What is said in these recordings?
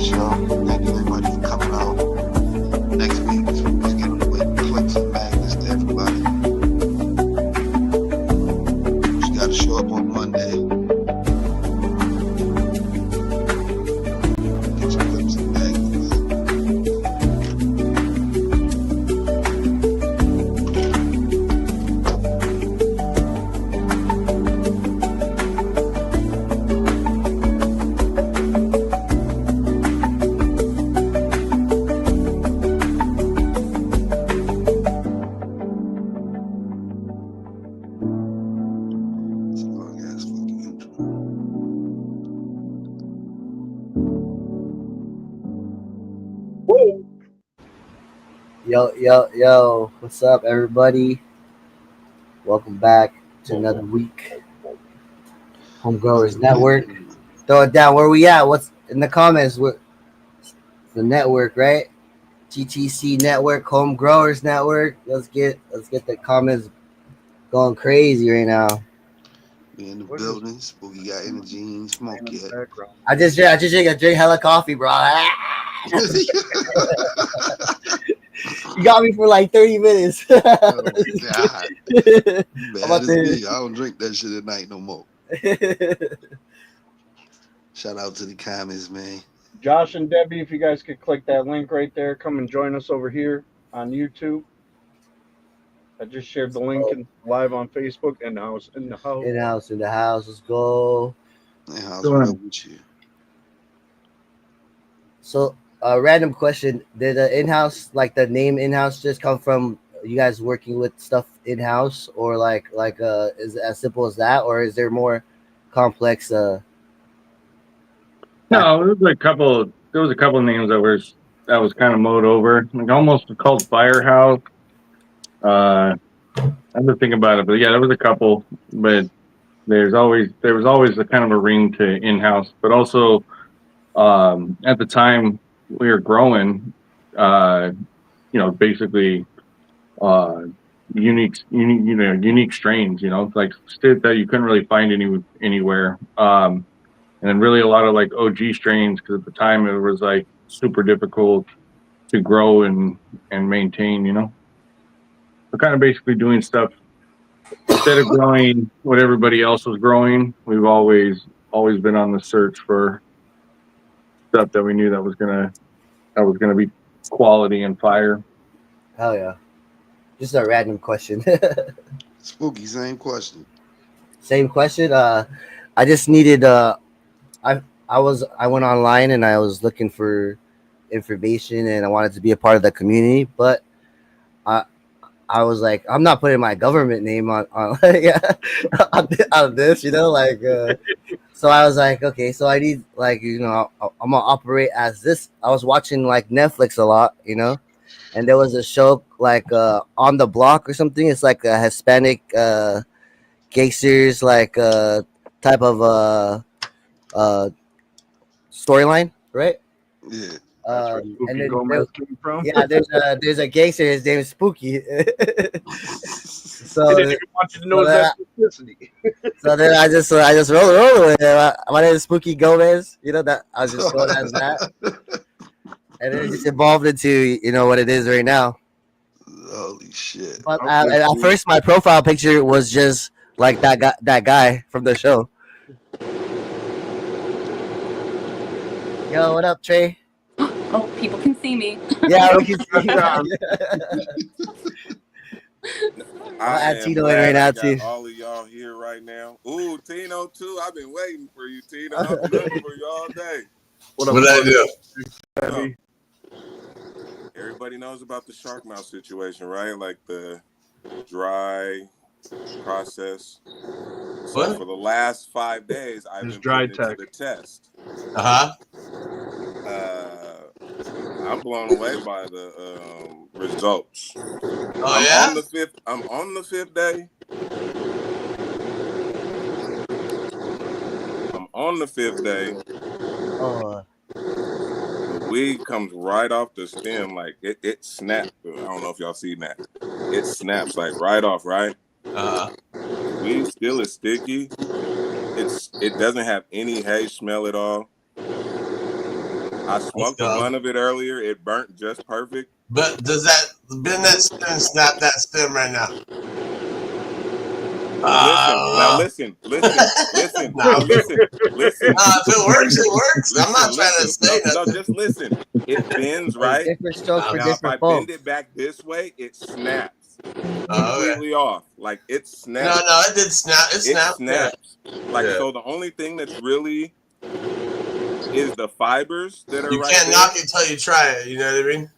show. Thank you everybody for coming out. Next week, let's get on the way. Clicks and magnets to everybody. Just gotta show up on Monday. Get your clips and magnets. It's a long ass fucking intro. Yo, what's up, everybody? Welcome back to another week. Homegrowers Network. Throw it down. Where we at? What's in the comments? What the network, right? GTC Network, Homegrowers Network. Let's get the comments going crazy right now. We in the building. Spooky got energy. He ain't smoke yet. I just drink hella coffee, bro. You got me for like 30 minutes. Oh God. Bad about as to- me. I don't drink that shit at night no more. Shout out to the comments, man. Josh and Debbie, if you guys could click that link right there, come and join us over here on YouTube. I just shared the link live on Facebook and now it's in the house. in the house. Let's go. Man, how's Go it ahead. with you? So, random question: did the in-house, like the name in-house, just come from you guys working with stuff in-house, or is it as simple as that, or is there more complex? No, there was a couple of names that was kind of mowed over, like almost called Firehouse. I have to think about it, but yeah, there was a couple. But there was always a kind of a ring to in-house, but also at the time we were growing, basically unique strains, like shit that you couldn't really find anywhere. And then really a lot of like OG strains, because at the time it was like super difficult to grow and maintain, We're kind of basically doing stuff instead of growing what everybody else was growing. We've always been on the search for stuff that we knew that was gonna be quality and fire. Hell yeah! Just a random question. Spooky, same question. Same question. I just needed. I went online and I was looking for information and I wanted to be a part of the community, but I was like, I'm not putting my government name on on this, so I was like, okay, so I need I'm gonna operate as this. I was watching like Netflix a lot, and there was a show like On the Block or something. It's like a Hispanic gangsters type of storyline, right? Yeah. That's where Spooky and then Gomez came from. yeah, there's a gangster. His name is Spooky. So They didn't even want you to know his ethnicity. so then I just roll with it. My name is Spooky Gomez. That I was just going as that, and then it just evolved into what it is right now. Holy shit. But at first, my profile picture was just like that guy from the show. Yo, what up, Trey? Oh, people can see me. Yeah, we can see you. I add am Tino in glad right now, I got too. all of y'all here right now. Ooh, Tino too. I've been waiting for you, Tino. I've been looking for you all day. What up, What I do? Debbie? Everybody knows about the shark mouth situation, right? Like the dry process. So What? for the last 5 days, I've It's been dry putting it tech. to the test. Uh-huh. I'm blown away by the results. Oh, I'm yeah? on the fifth day. I'm on the fifth day. Oh, The weed comes right off the stem, like it snapped. I don't know if y'all seen that. It snaps like right off, right? Uh-huh. The weed still is sticky. It doesn't have any hay smell at all. I smoked a blunt of it earlier. It burnt just perfect. But does that bend that stem, snap that stem right now? Listen. Now listen. If it works, it works. I'm not trying to say nothing. No, just listen. It bends right. Different strokes for Now, if I different folks. bend it back this way, it snaps Okay. completely off. Like it snaps. No, it did snap. It snapped. snaps. Like Yeah. so, the only thing that's really is the fibers that are You right can't there. knock it till you try it. You know what I mean?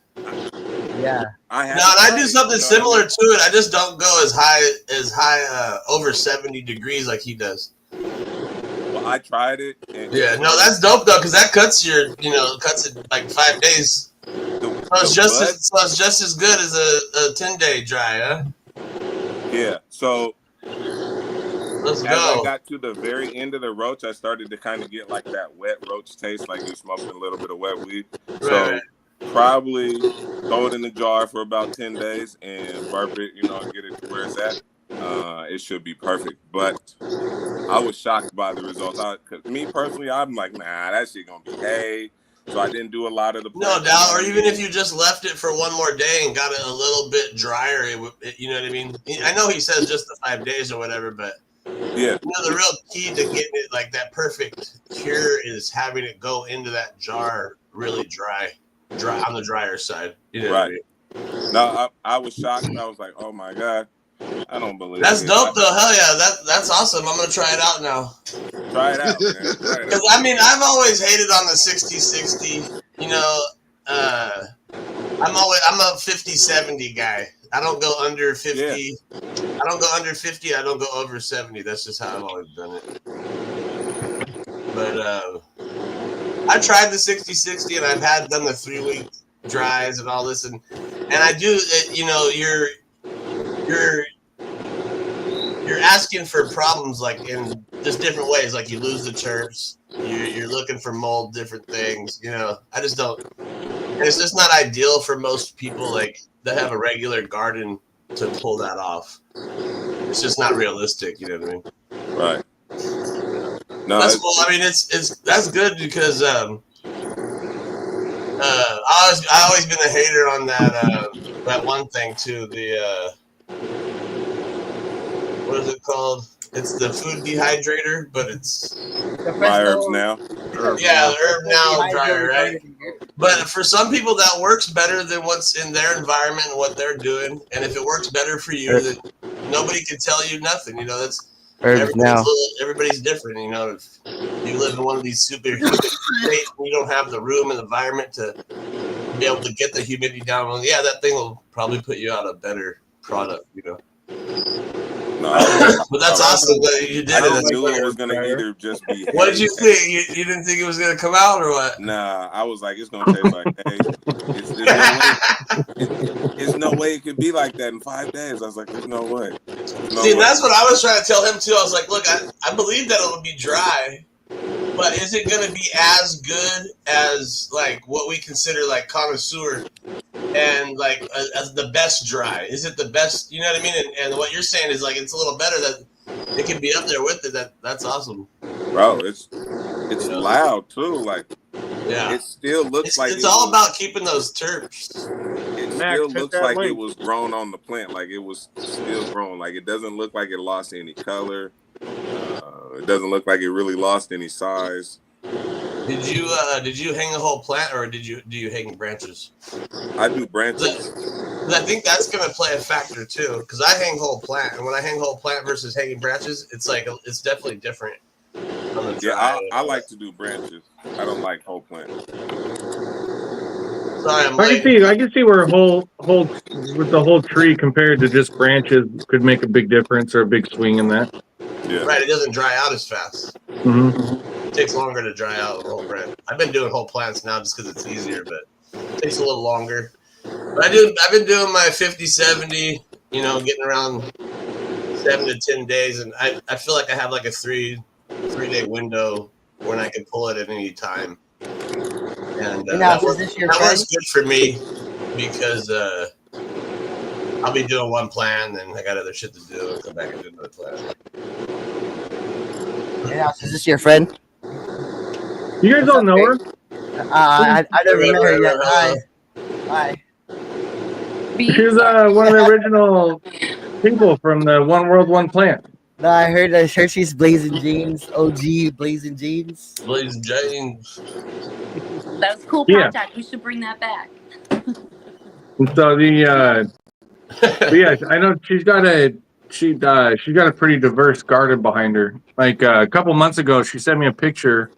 Yeah. I do something similar to it. I just don't go as high over 70 degrees like he does. Well, I tried it. And that's dope though, because that cuts cuts it like 5 days. So it's just as good as a 10-day dry, huh? Yeah. So Let's as go. I got to the very end of the roach, I started to kind of get like that wet roach taste, like you're smoking a little bit of wet weed. So probably throw it in the jar for about 10 days and burp it, and get it to where it's at. It should be perfect. But I was shocked by the results. Cause me personally, I'm like, nah, that shit gonna be hay. So I didn't do a lot of the. No doubt. Or even if you just left it for one more day and got it a little bit drier, you know what I mean? I know he says just the 5 days or whatever, but yeah, the real key to getting it like that perfect cure is having it go into that jar really dry on the drier side. Right. No, I was shocked. I was like, oh my God. I don't believe that's it. dope though. Hell yeah, that's awesome. I'm gonna try it out now. Try it out, man. Because I've always hated on the 60-60. I'm a 50-70 guy. I don't go under 50. Yeah. I don't go under 50. I don't go over 70. That's just how I've always done it. But I tried the 60-60 and I've done the 3-week dries and all this and I do. You're asking for problems like in just different ways. Like you lose the terps, you're looking for mold, different things. I just don't. And it's just not ideal for most people like that have a regular garden to pull that off. It's just not realistic. You know what I mean? Right. No, that's cool. I mean, that's good because I always been a hater on that one thing too. What is it called? It's the food dehydrator, but it's My Herbs Now. Herb Now dryer, right? But for some people, that works better than what's in their environment and what they're doing. And if it works better for you, then nobody can tell you nothing. That's everybody's different. If you live in one of these super humid states, and you don't have the room and environment to be able to get the humidity down. Well, yeah, that thing will probably put you out a better product. No, but that's awesome that you did it. I knew it was gonna either just be. What did you think? You didn't think it was gonna come out or what? Nah, I was like, it's gonna taste like hay. There's no way it could be like that in 5 days. I was like, there's no way. That's what I was trying to tell him too. I was like, look, I believe that it will be dry, but is it gonna be as good as like what we consider like connoisseur? And like as the best dry, is it the best? You know what I mean? And what you're saying is like it's a little better that it can be up there with it. That's awesome, bro. It's loud too. Like it still looks like it's all about keeping those terps. It still looks like it was grown on the plant. Like it was still grown. Like it doesn't look like it lost any color. It doesn't look like it really lost any size. Did you hang the whole plant or do you hang branches? I do branches. I think that's gonna play a factor too, because I hang whole plant, and when I hang whole plant versus hanging branches, it's like it's definitely different. I like to do branches. I don't like whole plant. Sorry, I can see where whole with the whole tree compared to just branches could make a big difference or a big swing in that. Yeah. Right, it doesn't dry out as fast. Mm-hmm. It takes longer to dry out a whole branch. I've been doing whole plants now just because it's easier, but it takes a little longer. But I've been doing my 50-70, getting around 7 to 10 days, and I feel like I have like a 3-day window when I can pull it at any time. And that works good for me because I'll be doing one plan, then I got other shit to do, and come back and do another plan. Yeah, is this your friend? You guys all know her? I never met her yet. Hi. Hi. Beans She's are- one of the original people from the One World, One Plant. No, I heard she's Blazing Jeans. OG Blazing Jeans. Blaze James. That was a cool Yeah. project. We should bring that back. And so but yeah, I know she's got a pretty diverse garden behind her. Like a couple months ago, she sent me a picture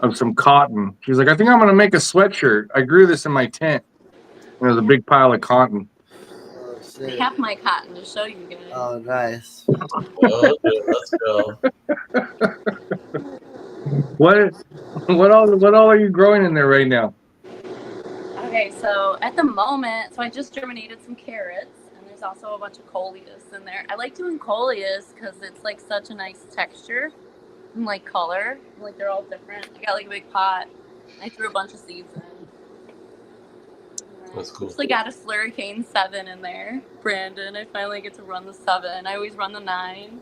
of some cotton. She's like, I think I'm gonna make a sweatshirt. I grew this in my tent. And there's a big pile of cotton. Oh, I shit. have my cotton to show you guys. Oh, nice. Oh, dude, let's go. What all are you growing in there right now? Okay, so at the moment, so I just germinated some carrots, and there's also a bunch of coleus in there. I like doing coleus because it's like such a nice texture and like color. Like they're all different. I got like a big pot. I threw a bunch of seeds in. That's cool. Actually got a Slurricane 7 in there. Brandon, I finally get to run the 7. I always run the 9.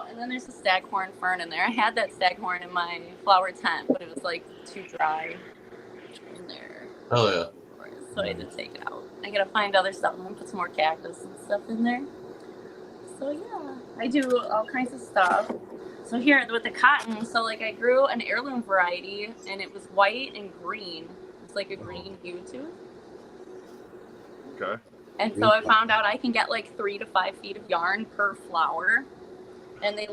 And then there's a staghorn fern in there. I had that staghorn in my flower tent, but it was like too dry in there. Oh yeah. So I had to take it out. I gotta find other stuff. I'm gonna put some more cactus and stuff in there. So yeah, I do all kinds of stuff. So here with the cotton, so like I grew an heirloom variety and it was white and green. It's like a green hue to it. Okay. And so I found out I can get like 3 to 5 feet of yarn per flower. And they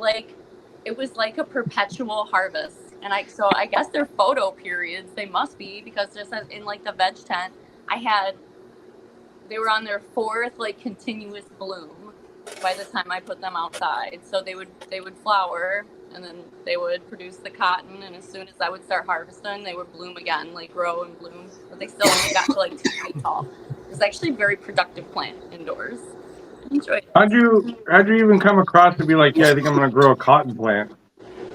it was like a perpetual harvest. And so I guess they're photo periods. They must be, because just as in like the veg tent, they were on their 4th like continuous bloom by the time I put them outside. So they would flower, and then they would produce the cotton, and as soon as I would start harvesting, they would bloom again, like grow and bloom. But they still only got to like 2 feet tall. It was actually a very productive plant indoors. Enjoy it. How'd you even come across to be like, yeah, I think I'm gonna grow a cotton plant?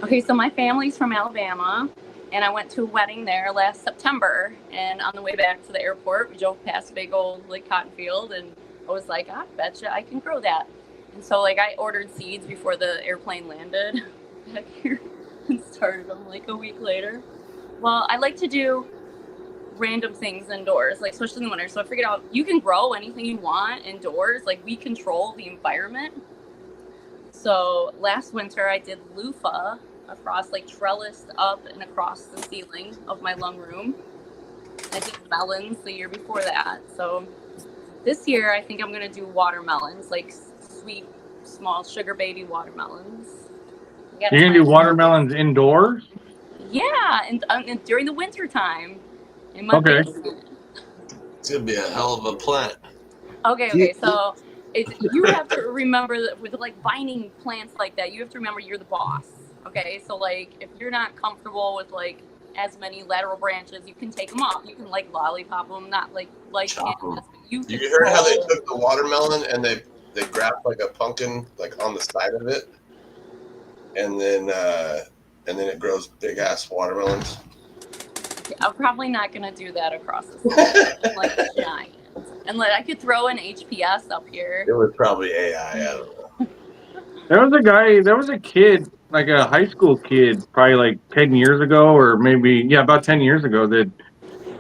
Okay, so my family's from Alabama, and I went to a wedding there last September. And on the way back to the airport, we drove past a big old like cotton field, and I was like, I betcha I can grow that. And so like I ordered seeds before the airplane landed back here and started them like a week later. Well, I like to do random things indoors, like especially in the winter. So I figured out you can grow anything you want indoors. Like we control the environment. So last winter I did loofah across, like trellised up and across the ceiling of my lung room. I did melons the year before that. So this year I think I'm gonna do watermelons, like sweet, small sugar baby watermelons. You're gonna do watermelons indoors? Yeah, and during the winter time in my Okay. basement. It's gonna be a hell of a plant. Okay, so you have to remember that with like vining plants like that, you have to remember you're the boss. Okay, so like if you're not comfortable with like as many lateral branches, you can take them off. You can like lollipop them, not like Chop 'em. cannabis, but you You heard how they took the watermelon and they grabbed like a pumpkin like on the side of it, and then it grows big ass watermelons. I'm probably not gonna do that across the side, like giant. And like I could throw an HPS up here. It was probably AI. I don't know. There was a kid, like a high school kid, probably like 10 years ago, or maybe, about 10 years ago, that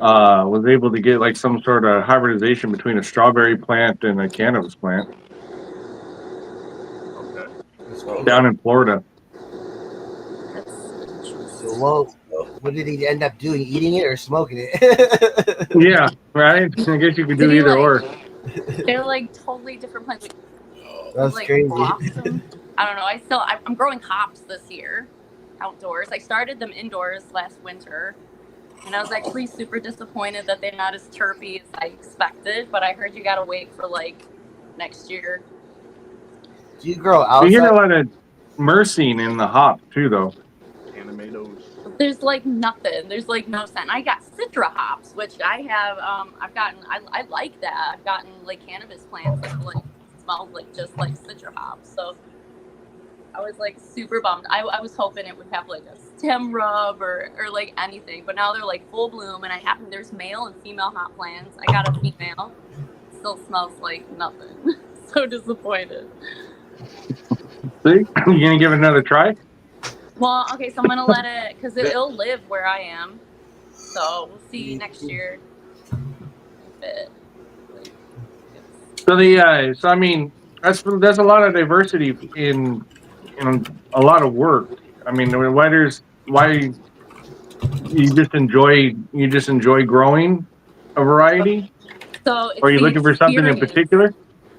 was able to get like some sort of hybridization between a strawberry plant and a cannabis plant Okay. down in Florida. That's So what did he end up doing? Eating it or smoking it? Yeah, right? I guess you could do Did he, either like- or. They're like totally different plants. Like, That's like crazy. blossom. I don't know. I'm growing hops this year outdoors. I started them indoors last winter, and I was actually super disappointed that they're not as terpy as I expected. But I heard you gotta wait for like next year. Do you grow You get a outside? lot of myrcene in the hop too, though. Animatos. There's like nothing. There's like no scent. I got citra hops, which I have. I've gotten. I like that. I've gotten like cannabis plants that like smell like just like citra hops. So I was like super bummed. I was hoping it would have like a stem rub or like anything, but now they're like full bloom. And there's male and female hop plants. I got a female. Still smells like nothing. So disappointed. See? You gonna give it another try? Well, okay, so I'm gonna let it because it'll live where I am. So we'll see next year if it. Like, So I mean, that's a lot of diversity in a lot of work. I mean, why you just enjoy growing a variety, so or are it's you the looking for something in experience. particular?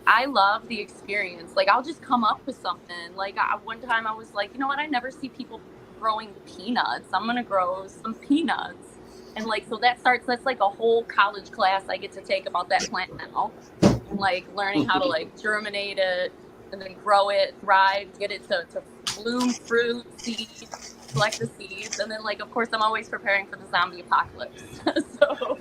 I love the experience. Like I'll just come up with something. Like one time I was like, you know what? I never see people growing peanuts. I'm gonna grow some peanuts, and like so that's like a whole college class I get to take about that plant now, and like learning how to like germinate it, and then grow it, thrive, get it to bloom, fruit, seed, select the seeds, and then like of course I'm always preparing for the zombie apocalypse. So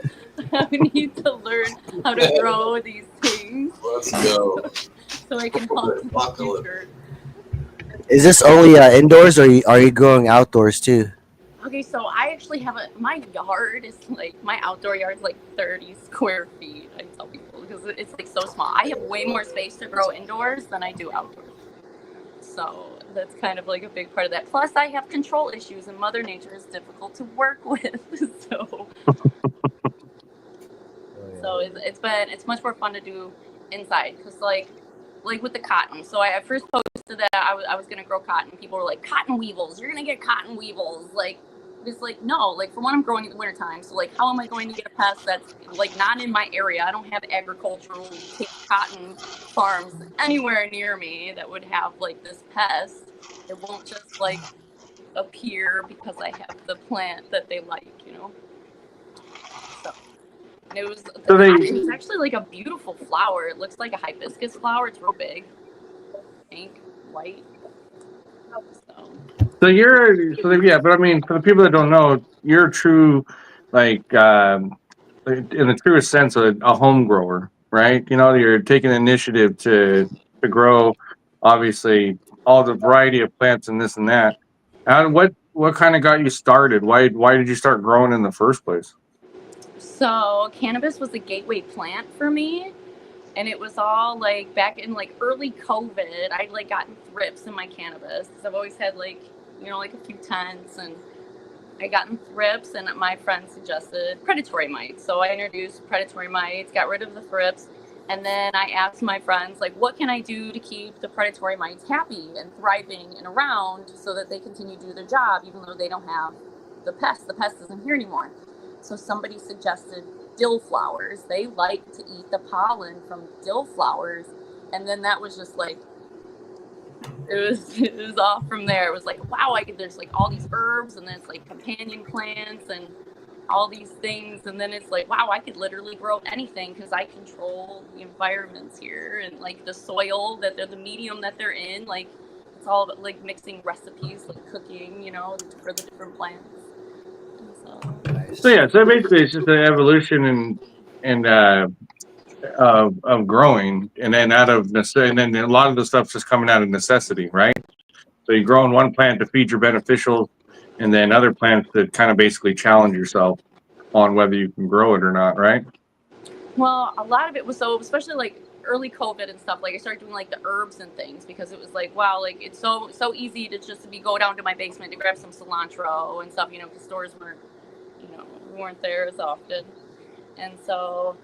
I need to learn how to grow these things. Let's go. So I can help in the future. Is this only indoors, or are you growing outdoors too? Okay, so I actually have my yard is like, my outdoor yard is like 30 square feet, I tell people, because it's like so small. I have way more space to grow indoors than I do outdoors. So that's kind of like a big part of that. Plus I have control issues and Mother Nature is difficult to work with. So it's much more fun to do inside because like with the cotton. So I first posted that I was gonna grow cotton. People were like, cotton weevils, you're gonna get cotton weevils. Like it's like no, like for one I'm growing in the wintertime. So like how am I going to get a pest that's like not in my area? I don't have agricultural cotton farms anywhere near me that would have like this pest. It won't just like appear because I have the plant that they like, you know. So. And it was it's actually like a beautiful flower. It looks like a hibiscus flower. It's real big, pink, white. So yeah, but I mean, for the people that don't know, you're a true, like, in the truest sense, a home grower, right? You know, you're taking initiative to grow, obviously, all the variety of plants and this and that. And what kind of got you started? Why did you start growing in the first place? So cannabis was a gateway plant for me. And it was all like back in like early COVID, I'd like gotten thrips in my cannabis because I've always had like, you know, like a few tents, and I gotten thrips, and my friend suggested predatory mites. So I introduced predatory mites, got rid of the thrips, and then I asked my friends, like, what can I do to keep the predatory mites happy and thriving and around so that they continue to do their job even though they don't have the pest. The pest isn't here anymore. So somebody suggested dill flowers. They like to eat the pollen from dill flowers, and then that was just like it was off from there. It was like, wow, there's like all these herbs, and then it's like companion plants and all these things, and then it's like, wow, I could literally grow anything because I control the environments here and like the soil that they're the medium that they're in. Like it's all about like mixing recipes, like cooking, you know, for the different plants. So yeah, so basically it's just an evolution of growing, and then out of necessity, and then a lot of the stuff's just coming out of necessity, right? So you're growing one plant to feed your beneficials, and then other plants that kind of basically challenge yourself on whether you can grow it or not, right? Well, a lot of it was so, especially like early COVID and stuff, like I started doing like the herbs and things because it was like, wow, like it's so easy to just go down to my basement to grab some cilantro and stuff, you know, because stores weren't there as often. And so,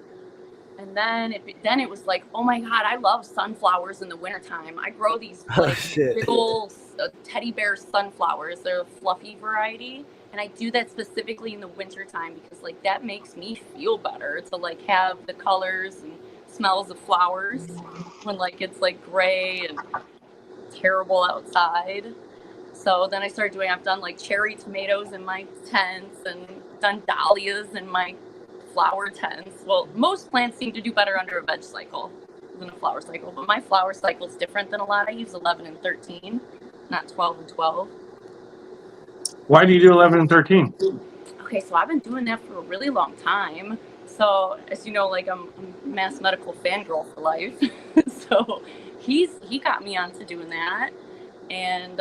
and then it was like, oh my God, I love sunflowers in the wintertime. I grow these like big old teddy bear sunflowers. They're a fluffy variety. And I do that specifically in the wintertime because like that makes me feel better to like have the colors and smells of flowers when like it's like gray and terrible outside. So then I started I've done like cherry tomatoes in my tents and done dahlias in my flower tents. Well, most plants seem to do better under a veg cycle than a flower cycle, but my flower cycle is different than a lot. I use 11 and 13, not 12 and 12. Why do you do 11 and 13? Okay, so I've been doing that for a really long time. So as you know, like I'm a Mass Medical fangirl for life. So he got me onto doing that, and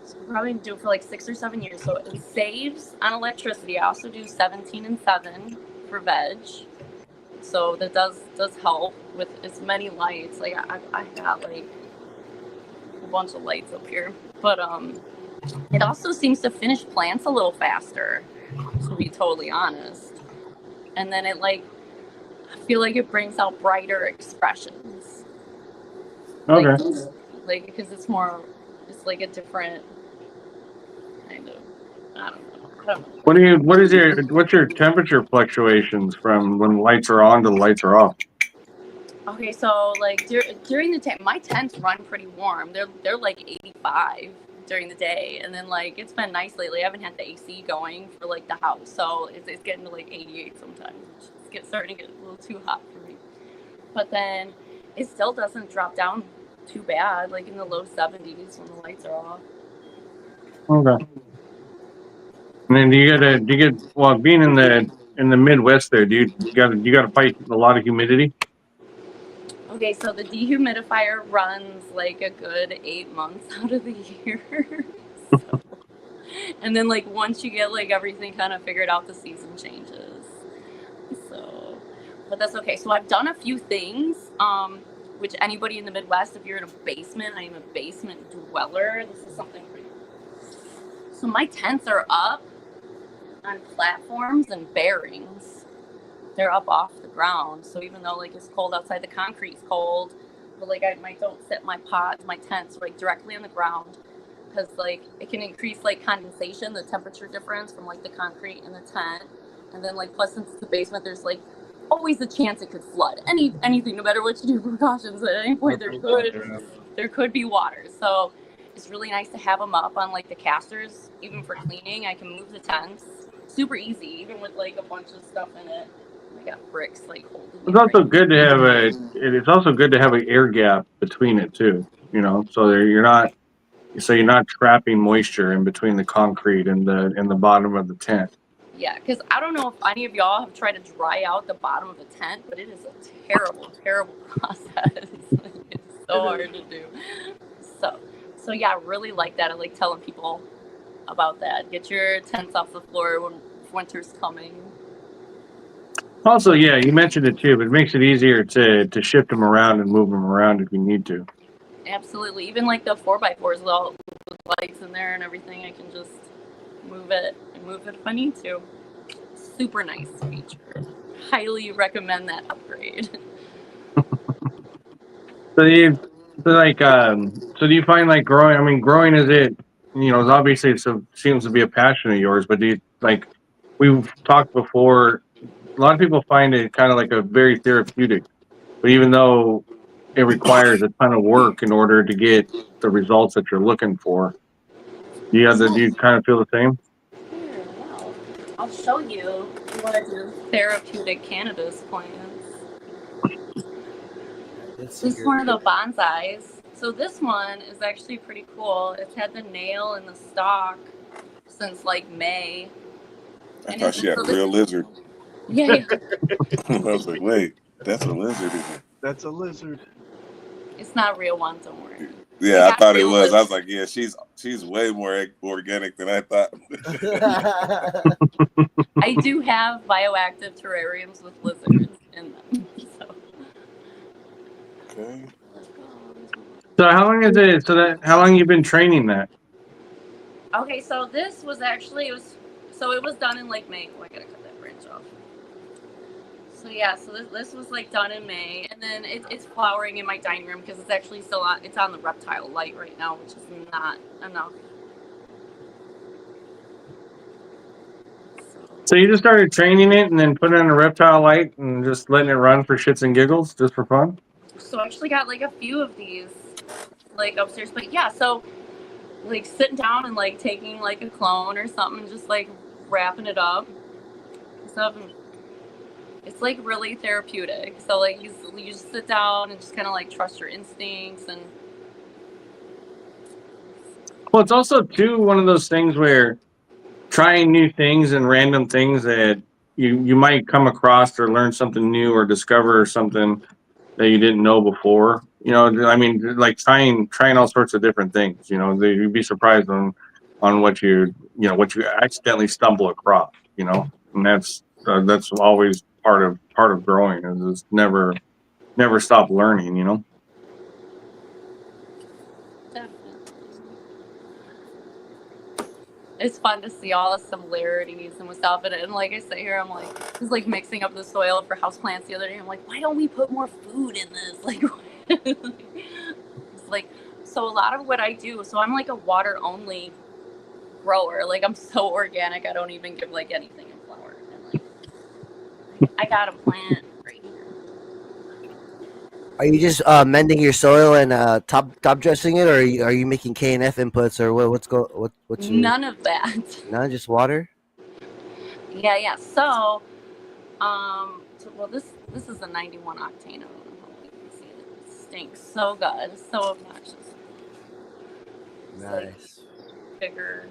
so I've probably been doing it for like 6 or 7 years. So it saves on electricity. I also do 17 and 7 for veg. So that does help with as many lights. Like I got like a bunch of lights up here. But it also seems to finish plants a little faster, to be totally honest. And then it I feel like it brings out brighter expressions. Okay. Because it's like a different kind of, I don't know. What's your temperature fluctuations from when the lights are on to the lights are off? Okay, so during the day, my tents run pretty warm. They're like 85 during the day, and then it's been nice lately. I haven't had the AC going for the house, so it's getting to 88 sometimes. It's starting to get a little too hot for me. But then it still doesn't drop down too bad, in the low 70s when the lights are off. Okay. And then do you get well, being in the Midwest there, do you got to fight a lot of humidity? Okay, so the dehumidifier runs a good 8 months out of the year. So, and then once you get everything kind of figured out, the season changes. So, but that's okay. So I've done a few things, which anybody in the Midwest, if you're in a basement, I am a basement dweller. This is something pretty cool. So my tents are up on platforms and bearings. They're up off the ground, so even though it's cold outside, the concrete's cold, but I don't set my pods, my tents directly on the ground, because it can increase condensation, the temperature difference from the concrete in the tent, and then plus since it's the basement, there's always a chance it could flood. Anything, no matter what you do, precautions, at any point there could be water. So it's really nice to have them up on the casters, even for cleaning. I can move the tents super easy, even with a bunch of stuff in it. I got bricks holding. It's also good to have it's also good to have an air gap between it too, so you're not trapping moisture in between the concrete and the bottom of the tent. Yeah, because I don't know if any of y'all have tried to dry out the bottom of a tent, but it is a terrible, terrible process. It's so hard to do. So yeah, I really like that. I like telling people about that. Get your tents off the floor when winter's coming. Also, yeah, you mentioned it too, but it makes it easier to shift them around and move them around if you need to. Absolutely. Even the 4x4s with all the lights in there and everything, I can just move it if I need to. Super nice feature. Highly recommend that upgrade. So do you find growing? I mean, growing is obviously seems to be a passion of yours, but do you we've talked before? A lot of people find it kind of a very therapeutic, but even though it requires a ton of work in order to get the results that you're looking for, do you kind of feel the same? Here, wow. I'll show you what I do. Therapeutic cannabis plants. This is one of the bonsais. So this one is actually pretty cool. It's had the nail in the stalk since May. I thought she had a real lizard. Yeah. I was like, wait, that's a lizard. That's a lizard. It's not a real one, don't worry. Yeah, I thought it was. I was like, yeah, she's way more organic than I thought. I do have bioactive terrariums with lizards in them. So. Okay. So how long is it? How long you been training that? Okay, so this was actually it was done in May. Oh, I gotta cut that branch off. So yeah, so this was done in May, and then it's flowering in my dining room because it's actually still it's on the reptile light right now, which is not enough. So you just started training it and then putting it on a reptile light and just letting it run for shits and giggles, just for fun? So I actually got a few of these upstairs, but yeah, so sitting down and taking a clone or something, and just wrapping it up stuff, and it's really therapeutic. So you just sit down and just kind of trust your instincts. And well, it's also too one of those things where trying new things and random things that you might come across or learn something new or discover something that you didn't know before. I mean, trying all sorts of different things. You'd be surprised on what you accidentally stumble across. And that's always part of growing, is never stop learning. definitely. it's fun to see all the similarities and stuff. And like I say here, I'm like, just like mixing up the soil for houseplants the other day. I'm like, why don't we put more food in this? Like, it's like, so a lot of what I do, so I'm like a water only grower. Like I'm so organic, I don't even give like anything in flower. And like, I got a plant right here. Are you just mending your soil and top dressing it, or are you making KNF inputs, or what's your None of that. no, just water? Yeah. So, well, this is a 91 octane. I don't know how you can see it. It stinks so good. It's so obnoxious. It's like Nice. bigger.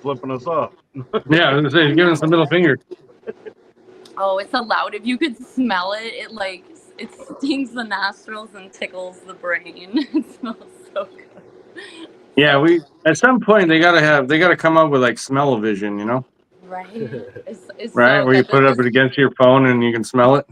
Flipping us off. Yeah, I was gonna say, giving us the middle finger. Oh, it's so loud. If you could smell it, it stings the nostrils and tickles the brain. It smells so good. Yeah, we at some point they gotta come up with like smell-o-vision, you know? Right. It's Right, so where you good. put it up against your phone and you can smell it.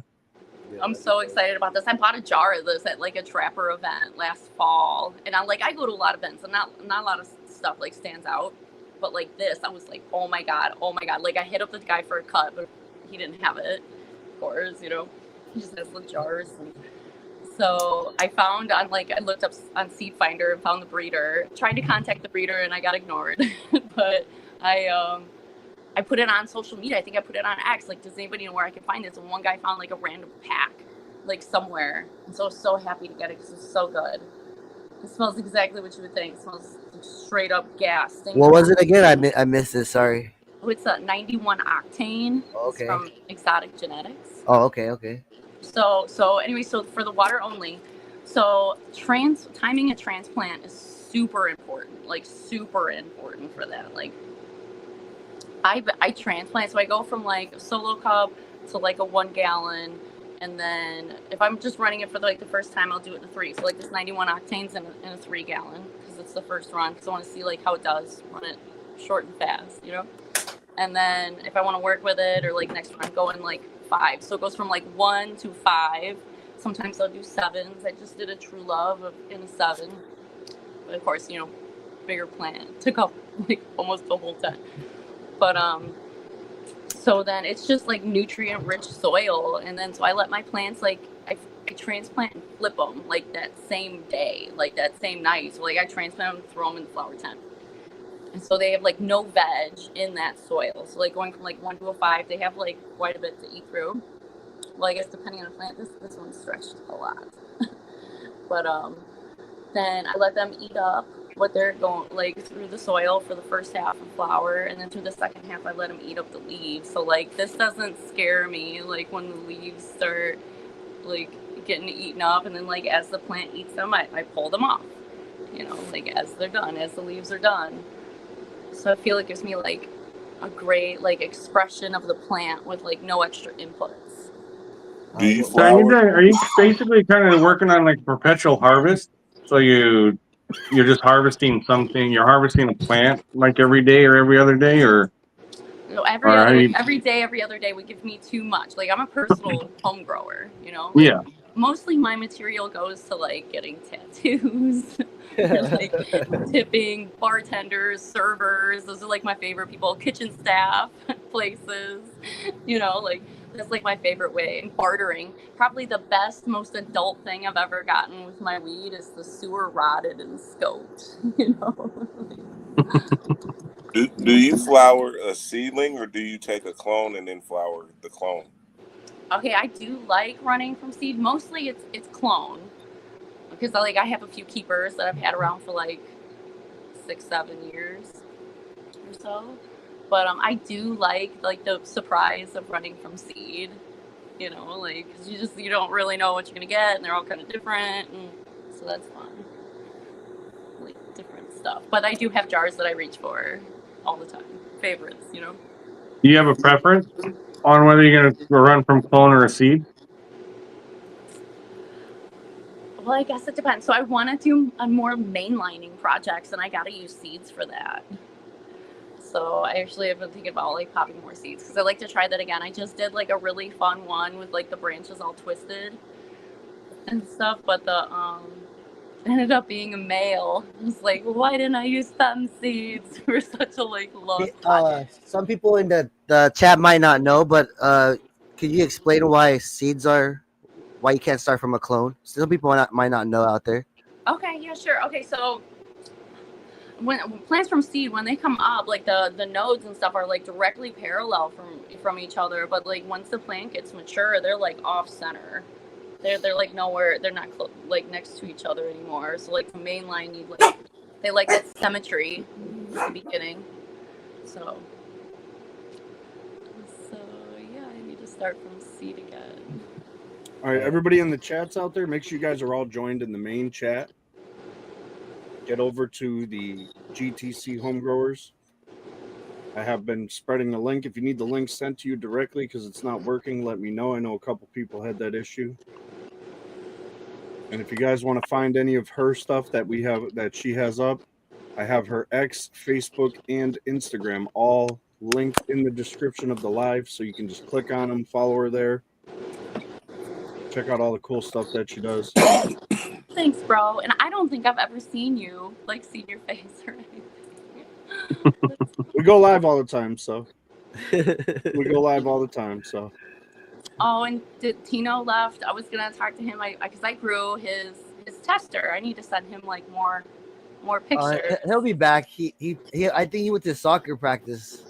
I'm so excited about this. I bought a jar of this at like a trapper event last fall, and I go to a lot of events, and not a lot of stuff like stands out, but like this, I was like, oh my god. Like I hit up the guy for a cut, but he didn't have it. Of course, you know, he just has the jars. And so I found I looked up on Seed Finder and found the breeder. Tried to contact the breeder and I got ignored, but I put it on social media. I think I put it on X. Like, does anybody know where I can find this? And one guy found like a random pack, like somewhere. And so I was so happy to get it because it's so good. It smells exactly what you would think. It smells like straight up gas. What was it again? I missed it. Sorry. Oh, it's a 91 octane. Okay. It's from Exotic Genetics. Oh, okay. So anyway, so for the water only, so timing a transplant is super important. Like super important for that. Like. I transplant, so I go from like a solo cup to like a 1 gallon, and then if I'm just running it for the first time, I'll do it in a 3. So like this 91 octanes in a 3 gallon because it's the first run. Because I want to see like how it does. Run it short and fast, you know. And then if I want to work with it or like next run, go in like 5. So it goes from like 1 to 5. Sometimes I'll do 7s. I just did a True Love in a 7. But of course, you know, bigger plant took up like almost the whole 10. But so then it's just like nutrient rich soil, and then so I let my plants I transplant and flip them like that same day, like that same night. So like I transplant them, throw them in the flower tent, and so they have like no veg in that soil. So like going from like 1 to a 5, they have like quite a bit to eat through. Well, I guess depending on the plant, this one's stretched a lot. But then I let them eat up what they're going like through the soil for the first half of flower, and then through the second half I let them eat up the leaves. So like this doesn't scare me, like when the leaves start like getting eaten up, and then like as the plant eats them, I pull them off, you know, like as they're done, as the leaves are done. So I feel it gives me like a great like expression of the plant with like no extra inputs. Do you So are flower? you basically kind of working on like perpetual harvest? So you're just harvesting something. You're harvesting a plant like every day or every other day, or You know, every day, every other day would give me too much. Like I'm a personal home grower, you know. Like, yeah. Mostly my material goes to like getting tattoos, like tipping, bartenders, servers. Those are like my favorite people. Kitchen staff, places, you know, like that's like my favorite way. And bartering. Probably the best, most adult thing I've ever gotten with my weed is the sewer rotted and scoped, you know. Do you flower a seedling, or do you take a clone and then flower the clone? Okay, I do like running from seed. Mostly it's clone, because I have a few keepers that I've had around for like 6-7 years or so. But I do like the surprise of running from seed. You know, like 'cause you don't really know what you're gonna get, and they're all kind of different, and so that's fun. Like different stuff. But I do have jars that I reach for all the time. Favorites, you know. Do you have a preference on whether you're going to run from clone or a seed? Well, I guess it depends. So I want to do a more mainlining projects, and I got to use seeds for that. So I actually have been thinking about like popping more seeds because I like to try that again. I just did like a really fun one with like the branches all twisted and stuff, but the ended up being a male. I was like, why didn't I use stem seeds? We're such a like lost Some people in the chat might not know, but can you explain why you can't start from a clone? Some people might not know out there. Okay, yeah, sure. Okay, so when plants from seed, when they come up, like the nodes and stuff are like directly parallel from each other, but like once the plant gets mature, they're like off center. They're like nowhere. They're not like next to each other anymore. So like the main line need like they like that symmetry at the beginning. So yeah, I need to start from seed again. All right, everybody in the chats out there, make sure you guys are all joined in the main chat. Get over to the GTC Homegrowers. I have been spreading the link. If you need the link sent to you directly because it's not working, let me know. I know a couple people had that issue. And if you guys want to find any of her stuff that she has up, I have her X, Facebook, and Instagram all linked in the description of the live, so you can just click on them, follow her there. Check out all the cool stuff that she does. Thanks, bro. And I don't think I've ever seen you, like, seen your face or anything. We go live all the time, so. Oh, and Tino left. I was going to talk to him because I grew his tester. I need to send him, like, more pictures. He'll be back. He I think he went to soccer practice.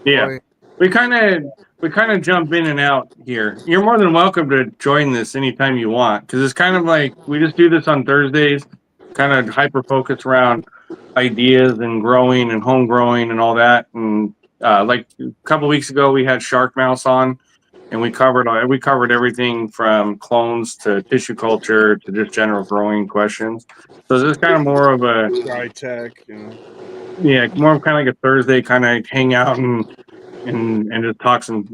Yeah. We kind of jump in and out here. You're more than welcome to join this anytime you want, because it's kind of like we just do this on Thursdays, kind of hyper focus around ideas and growing and home growing and all that. And like a couple weeks ago, we had Shark Mouse on, and we covered everything from clones to tissue culture to just general growing questions. So this is kind of more of a dry tech, yeah, more of kind of like a Thursday kind of hang out and just talk some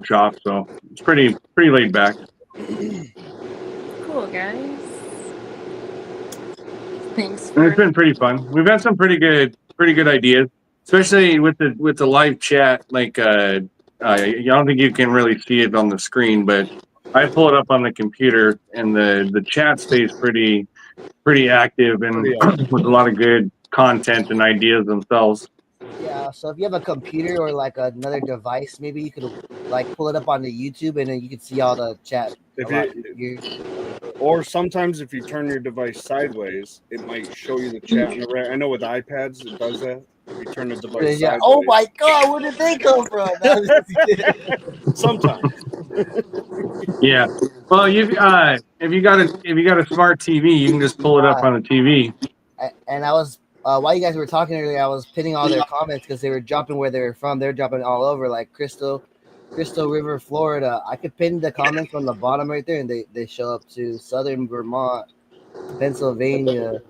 shop. So it's pretty laid back. Cool, guys. Thanks. And it's been pretty fun. We've had some pretty good ideas, especially with the live chat. Like I don't think you can really see it on the screen, but I pull it up on the computer, and the chat stays pretty active and with a lot of good content and ideas themselves. Yeah, so if you have a computer or like another device, maybe you could like pull it up on the YouTube, and then you can see all the chat. Or sometimes if you turn your device sideways, it might show you the chat on the right. I know with iPads it does that. If you turn the device sideways. Oh my God, where did they come from? Sometimes. Yeah. Well, if you got a smart TV, you can just pull it up on the TV. And I was while you guys were talking earlier, I was pinning all their comments because they were dropping where they were from. They're dropping all over, like Crystal River, Florida. I could pin the comments on the bottom right there, and they show up to Southern Vermont, Pennsylvania,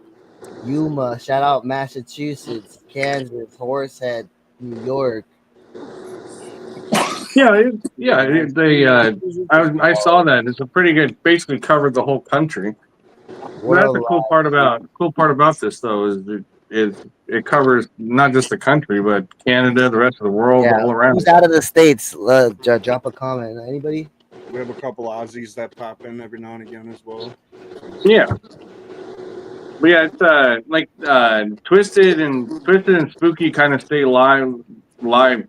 Yuma. Shout out Massachusetts, Kansas, Horsehead, New York. Yeah. I saw that. It's a pretty good. Basically covered the whole country. Well, that's the cool part about this, though, is it covers not just the country, but Canada, the rest of the world, all around. Who's out of the States? Drop a comment. Anybody? We have a couple Aussies that pop in every now and again as well. Yeah. But yeah, it's like Twisted and Spooky kind of stay live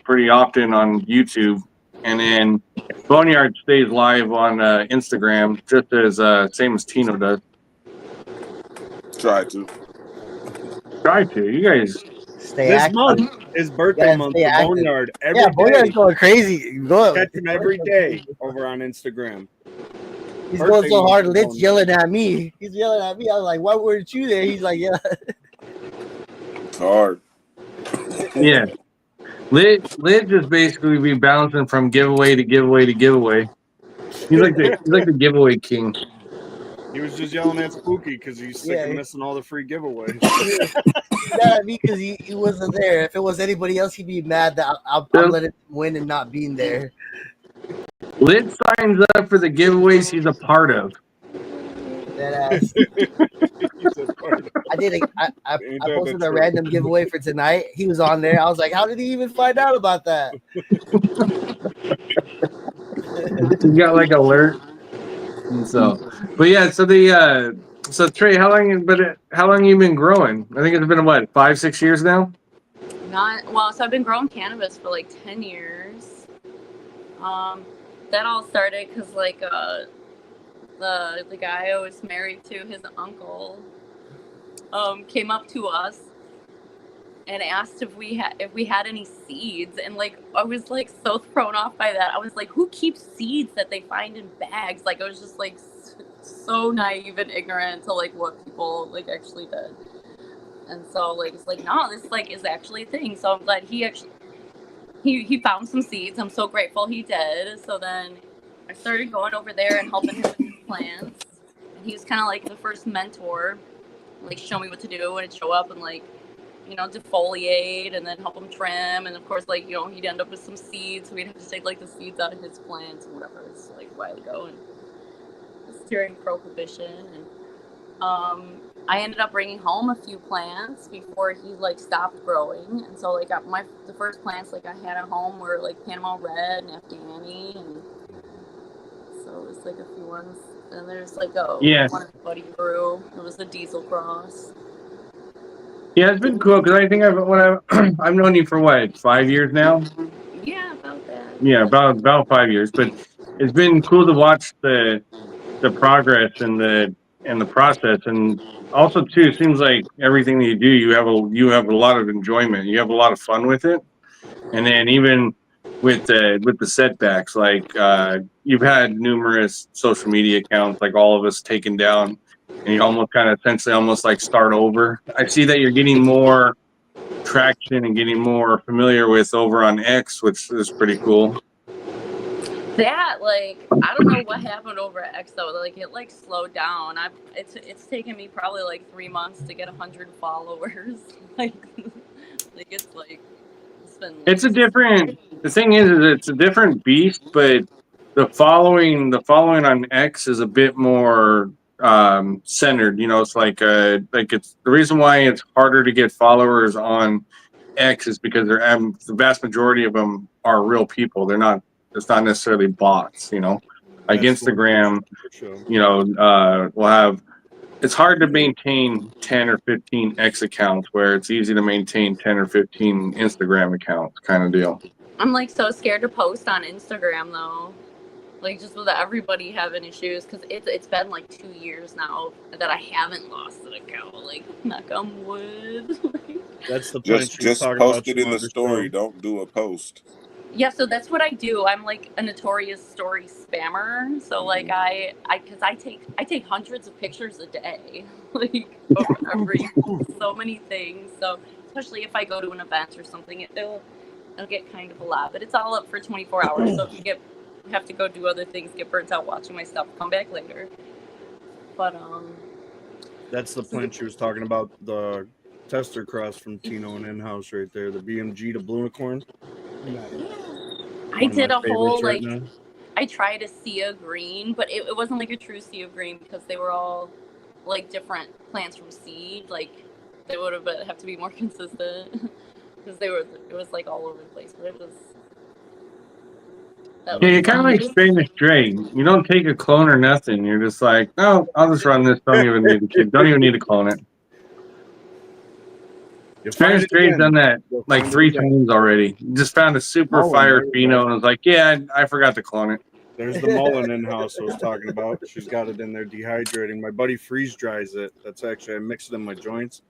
pretty often on YouTube, and then Boneyard stays live on Instagram, just as same as Tino does. Try to. You guys stay this active. Month is birthday month for Boneyard. Boneyard's going crazy. Catch him every day over on Instagram. He's going so hard. Lid's yelling at me. He's yelling at me. I was like, "Why weren't you there?" He's like, "Yeah." It's hard. Yeah. Lid just basically be bouncing from giveaway to giveaway to giveaway. He's like the giveaway king. He was just yelling at Spooky because he's sick of missing all the free giveaways. Yeah, because he wasn't there. If it was anybody else, he'd be mad that I'm letting him win and not being there. Lid signs up for the giveaways he's a part of. That ass. I posted a random giveaway for tonight. He was on there. I was like, how did he even find out about that? He got like alert. And so, but yeah, so So Trey, how long you been growing? I think it's been what, 5-6 years now. So I've been growing cannabis for like 10 years. That all started because like the guy I was married to, his uncle, came up to us and asked if we had any seeds, and like I was like so thrown off by that. I was like, who keeps seeds that they find in bags? Like I was just like so naive and ignorant to like what people like actually did. And so like it's like, no, this like is actually a thing. So I'm glad he found some seeds. I'm so grateful he did. So then I started going over there and helping him with his plants. And he was kind of like the first mentor, like show me what to do, and I'd show up and like, you know, defoliate and then help him trim. And of course, like, you know, he'd end up with some seeds. So we'd have to take like the seeds out of his plants and whatever. It's like a while ago. And it's during Prohibition. And I ended up bringing home a few plants before he like stopped growing. And so like the first plants like I had at home were like Panama Red and Afghani. And so it was like a few ones. And there's like one my buddy grew. It was the Diesel Cross. Yeah, it's been cool because I think I've known you for what, 5 years now. Yeah, about that. Yeah, about 5 years. But it's been cool to watch the progress and the process, and also too, it seems like everything that you do, you have a lot of enjoyment. You have a lot of fun with it, and then even with the setbacks, like you've had numerous social media accounts, like all of us, taken down. And you almost kind of essentially almost like start over. I see that you're getting more traction and getting more familiar with over on X, which is pretty cool. That like I don't know what happened over at X though. Like it like slowed down. It's taken me probably like 3 months to get 100 followers. like it's like it's been. Like, The thing is it's a different beast, but the following on X is a bit more centered. You know, it's like it's the reason why it's harder to get followers on X is because the vast majority of them are real people. It's not necessarily bots. You know, like Instagram. You know, will have. It's hard to maintain 10 or 15 X accounts where it's easy to maintain 10 or 15 Instagram accounts, kind of deal. I'm like so scared to post on Instagram though. Like just with everybody having issues, because it's been like 2 years now that I haven't lost an account. Like knock on wood. That's the point. Just post it in the story. Don't do a post. Yeah, so that's what I do. I'm like a notorious story spammer. So like because I take hundreds of pictures a day, like over so many things. So especially if I go to an event or something, it'll get kind of a lot. But it's all up for 24 hours. So if you have to go do other things, get burnt out watching my stuff, come back later. But that's the plant she was talking about, the tester cross from Tino and In-House right there, the BMG to Blunicorn. I did a whole like I tried a sea of green, but it wasn't like a true sea of green because they were all like different plants from seed. Like they would have to be more consistent because it was like all over the place. But it was. Yeah, you're kind of like Spanish Dre. You don't take a clone or nothing. You're just like, no, I'll just run this. Don't even need to clone it. Spanish Dre's done that like 3 times already. Just found a super fire pheno and was like, yeah, I forgot to clone it. There's the Mullen In-House I was talking about. She's got it in there dehydrating. My buddy freeze dries it. That's actually, I mix it in my joints.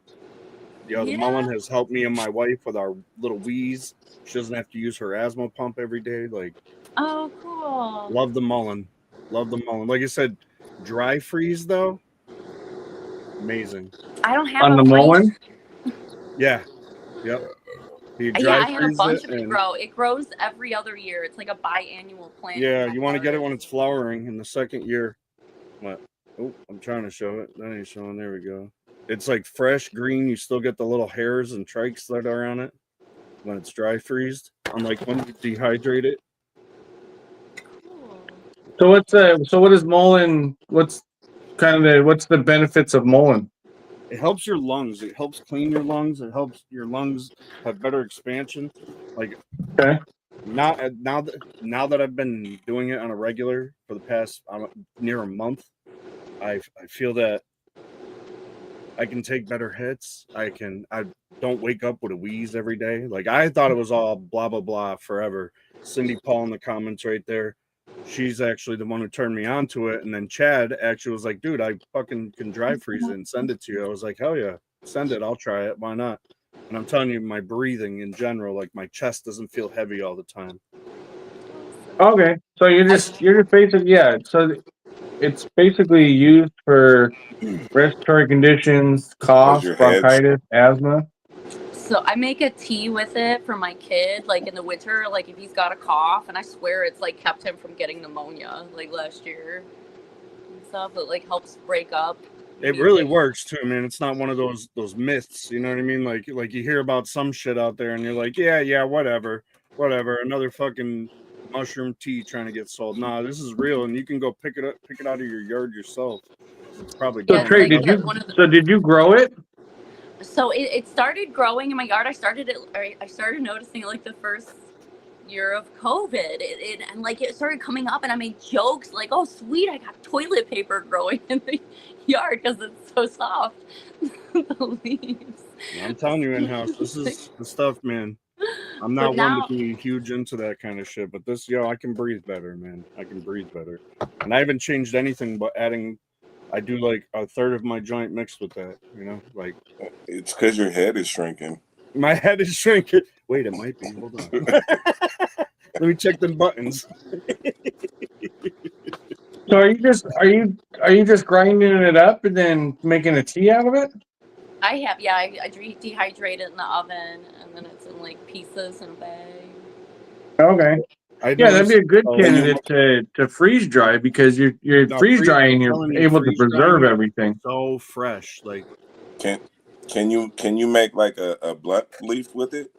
The Mullen has helped me and my wife with our little wheeze. She doesn't have to use her asthma pump every day. Like, oh, cool. Love the Mullen. Like I said, dry freeze though, amazing. I don't have on the Mullen. Yeah. Yep. I had a bunch of it grow. It grows every other year. It's like a biannual plant. Yeah, you want to get it when it's flowering in the second year. What? Oh, I'm trying to show it. That ain't showing. There we go. It's like fresh green. You still get the little hairs and trikes that are on it when it's dry freezed. Unlike when you dehydrate it. Cool. So what is Mullen? What's the benefits of Mullen? It helps your lungs. It helps clean your lungs. It helps your lungs have better expansion. Like, okay. Now that I've been doing it on a regular for the past near a month, I feel that I can take better hits. I don't wake up with a wheeze every day. Like I thought it was all blah blah blah forever. Cindy Paul in the comments right there. She's actually the one who turned me on to it. And then Chad actually was like, dude, I fucking can dry freeze it and send it to you. I was like, hell yeah, send it. I'll try it. Why not? And I'm telling you, my breathing in general, like my chest doesn't feel heavy all the time. Okay, so you're just basically, yeah. So it's basically used for respiratory conditions, cough, your head's- bronchitis, asthma. So I make a tea with it for my kid, like in the winter, like if he's got a cough, and I swear it's like kept him from getting pneumonia like last year and stuff. It like helps break up. It really works too, man. It's not one of those myths, you know what I mean? Like you hear about some shit out there and you're like, yeah, whatever. Another fucking mushroom tea trying to get sold. Nah, this is real, and you can go pick it out of your yard yourself. It's probably Yeah, So Trey, like, did you grow it? So it started growing in my yard. I started noticing it like the first year of COVID. And like it started coming up, and I made jokes like, "Oh, sweet, I got toilet paper growing in the yard because it's so soft." The leaves. I'm telling you, in-house, this is the stuff, man. I'm not one to be huge into that kind of shit, but this, I can breathe better, man. I can breathe better. And I haven't changed anything but adding, I do like a third of my joint mixed with that, like. It's because your head is shrinking. My head is shrinking. Wait, it might be. Hold on. Let me check the buttons. So are you just grinding it up and then making a tea out of it? I dehydrate it in the oven, and then it's in like pieces in a bag. Okay. Yeah, that'd be a good candidate to freeze dry, because you're freeze drying, you're able to preserve everything. So fresh, like. Can you make like a blunt leaf with it?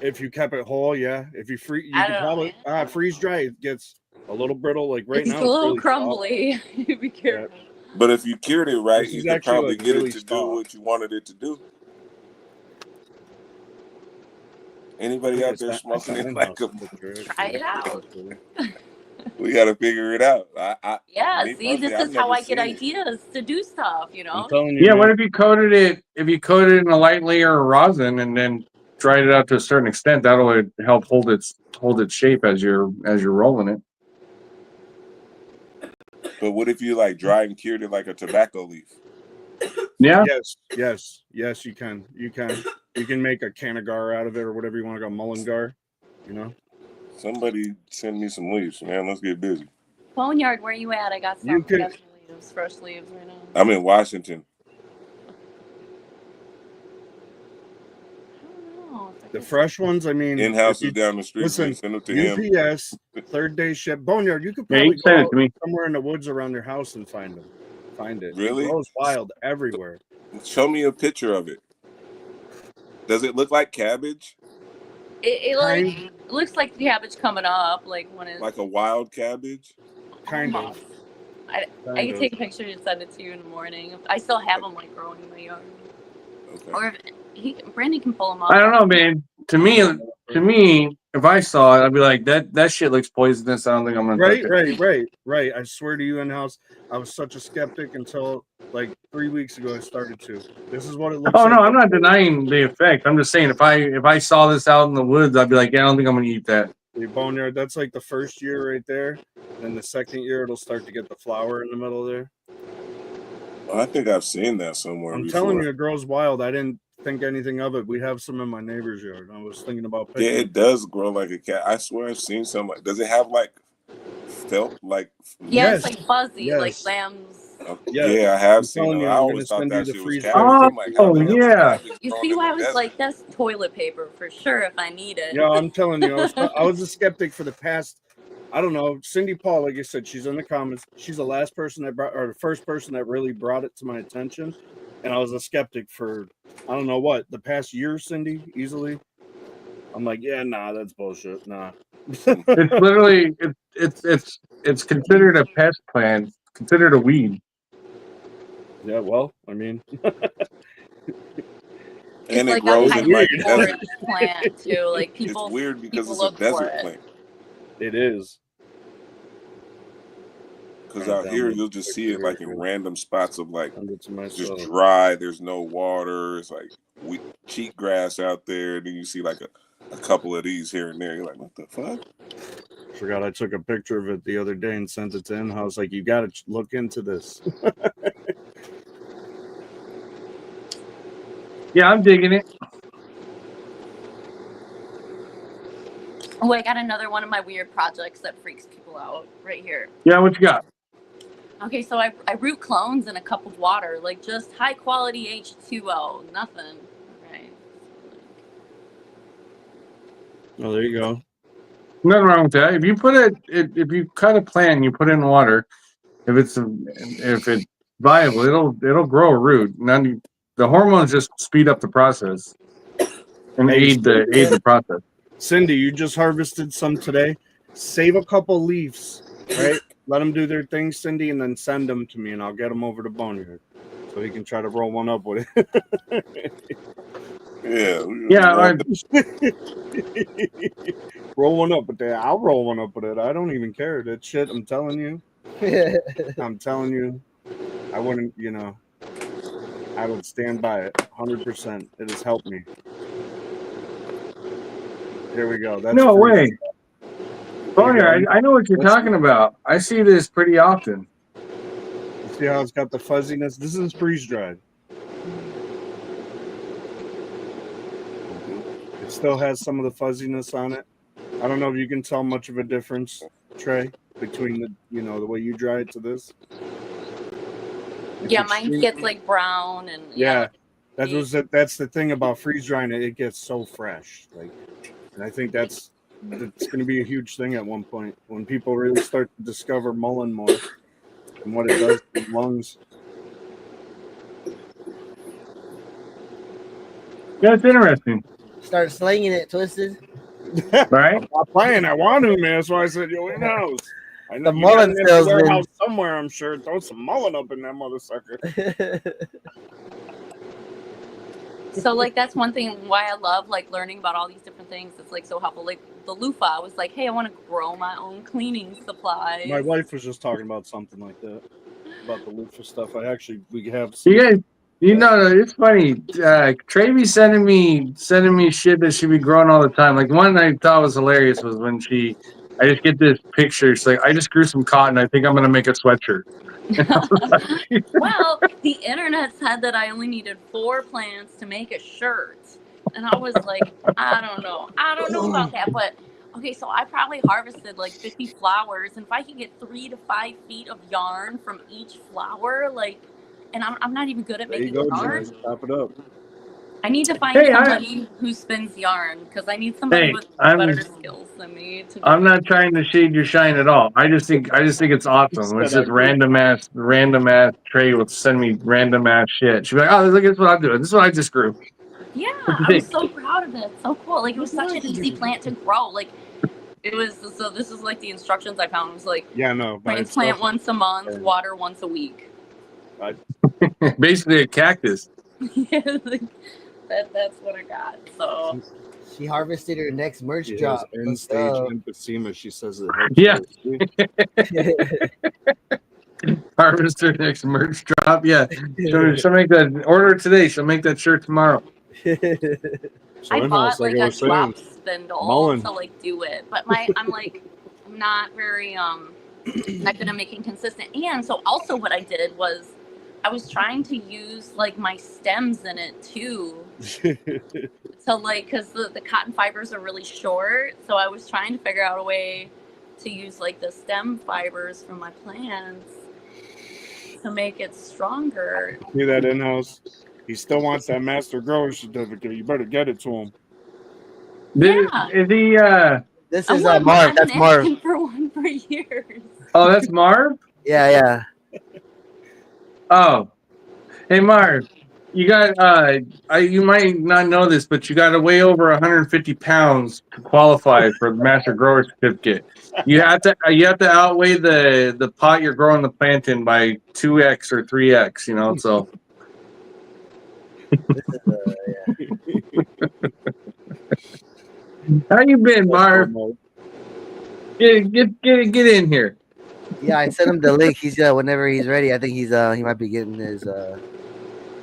If you kept it whole, yeah. If you you can probably freeze dry. It gets a little brittle, like right now. It's a little crumbly. Be careful. Yeah. But if you cured it right, you could probably get really it to do what you wanted it to do. Anybody out there smoking it like a? Try it out. We got to figure it out. This is how I get ideas to do stuff. I'm telling you, yeah, what if you coated it? If you coated it in a light layer of rosin and then dried it out to a certain extent, that'll help hold its shape as you're rolling it. But what if you like dry and cured it like a tobacco leaf? Yeah. Yes, you can. You can make a Canagar out of it, or whatever you want to go, Mullingar. Somebody send me some leaves, man. Let's get busy. Boneyard, where you at? I got some fresh leaves right now. I'm in Washington. The fresh ones, I mean, in-house is down the street. Listen, send them to him. UPS, third day ship. Boneyard, you could probably go somewhere in the woods around your house and find them. Find it. Really? It grows wild everywhere. Show me a picture of it. Does it look like cabbage? It looks like the cabbage coming up, like when it's like a wild cabbage. Kind of. I can take a picture and send it to you in the morning. I still have them like growing in my yard. Okay. Or if Brandon can pull them up. I don't know, man. To me, if I saw it, I'd be like, that shit looks poisonous. I don't think I'm gonna. Right. I swear to you, in-house, I was such a skeptic until like 3 weeks ago. I started to. This is what it looks. Oh no, I'm not denying the effect. I'm just saying if I saw this out in the woods, I'd be like, yeah, I don't think I'm gonna eat that. The boneyard. That's like the first year right there. Then the second year, it'll start to get the flower in the middle there. I think I've seen that somewhere. I'm telling you, it grows wild. I didn't think anything of it. We have some in my neighbor's yard. I was thinking about picking. Yeah, it does grow like a cat. I swear I've seen some. Does it have like felt like? Yeah, it's like fuzzy, like lambs. Yeah, I have seen it. I always thought that shit was cabbage. Oh, yeah. You see why I was like, that's toilet paper for sure if I need it. Yeah, I'm telling you, I was a skeptic for the past. I don't know. Cindy Paul, like I said, she's in the comments. She's the last person the first person that really brought it to my attention. And I was a skeptic for, I don't know what, the past year, Cindy, easily. I'm like, yeah, nah, that's bullshit. Nah. It's literally, it's considered a pest plant, considered a weed. Yeah, well, I mean. And it's it grows in like a desert plant too. Like people, it's weird because it's a desert plant. It is. Because out here you'll just see it like in random spots of like Send it to just myself. dry. There's no water. It's like cheat grass out there. Then you see like a couple of these here and there. You're like, what the fuck? Forgot I took a picture of it the other day and sent it to him. I was like, you got to look into this. Yeah, I'm digging it. Oh, I got another one of my weird projects that freaks people out right here. Yeah, what you got? Okay, so I root clones in a cup of water, like just high quality H2O, nothing. Right. Oh, there you go. Nothing wrong with that. If you put if you cut a plant and you put it in water, if it's viable, it'll grow a root. None, the hormones just speed up the process and aid the process. Cindy, you just harvested some today. Save a couple leaves, right? Let them do their thing, Cindy, and then send them to me, and I'll get them over to Boneyard so he can try to roll one up with it. Yeah. Roll one up with that. I'll roll one up with it. I don't even care. That shit, I'm telling you. I wouldn't, I would stand by it 100%. It has helped me. Here we go. That's No free. way. Boneyard, I know what you're talking about. I see this pretty often. You see how it's got the fuzziness? This is freeze dried. It still has some of the fuzziness on it. I don't know if you can tell much of a difference, Trey, between the way you dry it to this. Yeah, mine gets like brown and yeah. That's the thing about freeze drying it. It gets so fresh. And I think it's going to be a huge thing at one point when people really start to discover mullein more and what it does to the lungs. Yeah, it's interesting. Start slinging it, Twisted. Right? I'm not playing. I want to, man. That's why I said, yo, in house. I know The you got mullein it in salesman. the warehouse somewhere, I'm sure. Throw some mullein up in that motherfucker. So like that's one thing why I love like learning about all these different things. It's like so helpful. Like the loofah, I was like, hey, I want to grow my own cleaning supplies. My wife was just talking about something like that, about the loofah stuff. We have. You guys, it's funny. Trey be sending me shit that she be growing all the time. Like one I thought was hilarious was when I just get this picture. She's like, I just grew some cotton. I think I'm gonna make a sweatshirt. Well, the internet said that I only needed 4 plants to make a shirt. And I was like, I don't know about that. But okay, so I probably harvested like 50 flowers. And if I could get 3 to 5 feet of yarn from each flower, and I'm not even good at There you making go, yarn. Jen. Top it up. I need to find somebody who spins yarn because I need somebody with better skills than me. I'm not trying to shade your shine at all. I just think it's awesome. It's just random ass Trey will send me random ass shit. She'll be like, oh, look at what I'm doing. This is what I just grew. Yeah, I was so proud of it. So cool. Like it was such an easy plant to grow. Like it was. So this is like the instructions I found. It was like plant once a month, water once a week. Basically a cactus. Yeah, that's what I got. So she harvested her next merch She drop. has end-stage emphysema. She says it. Yeah. Harvest her next merch drop. Yeah. She'll make that order today. She'll make that shirt tomorrow. I bought like a drop spindle to like do it, but I'm not very not good at making consistent. And so also what I did was I was trying to use like my stems in it too. So like, cause the cotton fibers are really short. So I was trying to figure out a way to use like the stem fibers from my plants to make it stronger. See that in-house? He still wants that master grower certificate. You better get it to him. This is Marv. That's Marv. I've been asking for one for years. Oh, that's Marv? Yeah. Oh, hey Marv, you got you might not know this, but you got to weigh over 150 pounds to qualify for the master grower certificate. You have to outweigh the pot you're growing the plant in by 2x or 3x. So. How you been, Marv? Get in here. Yeah, I sent him the link. He's whenever he's ready. I think he might be getting his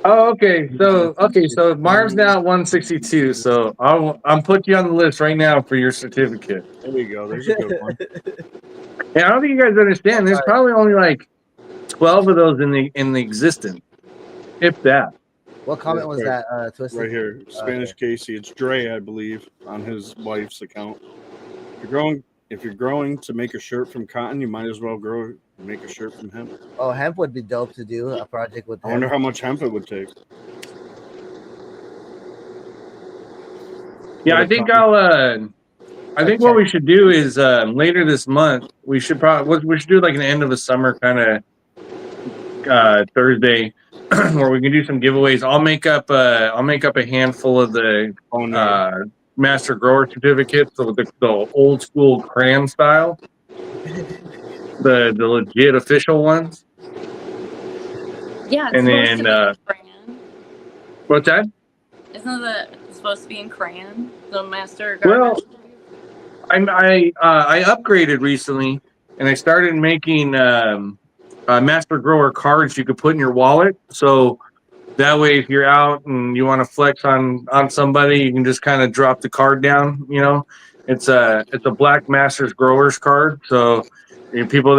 Oh, okay. So Marv's now at 162. So I'm putting you on the list right now for your certificate. There you go. There's a good one. And I don't think you guys understand. There's probably only like 12 of those in the existence, if that. What comment was that? Twisted? Right here, Spanish Casey. It's Dre, I believe, on his wife's account. If you're growing to make a shirt from cotton, you might as well make a shirt from hemp. Oh, hemp would be dope to do a project with. I wonder how much hemp it would take. Yeah, I think I think what we should do is later this month we should do like an end of the summer kind of Thursday where we can do some giveaways. I'll make up a handful of the master grower certificates, so the old school crayon style, the legit official ones. Yeah, it's And then crayon. what's that? Isn't it supposed to be in crayon? The master Well, garment? I upgraded recently, and I started making master grower cards you could put in your wallet. So that way, if you're out and you want to flex on somebody, you can just kind of drop the card down. You know, it's a Black Masters Growers card. So people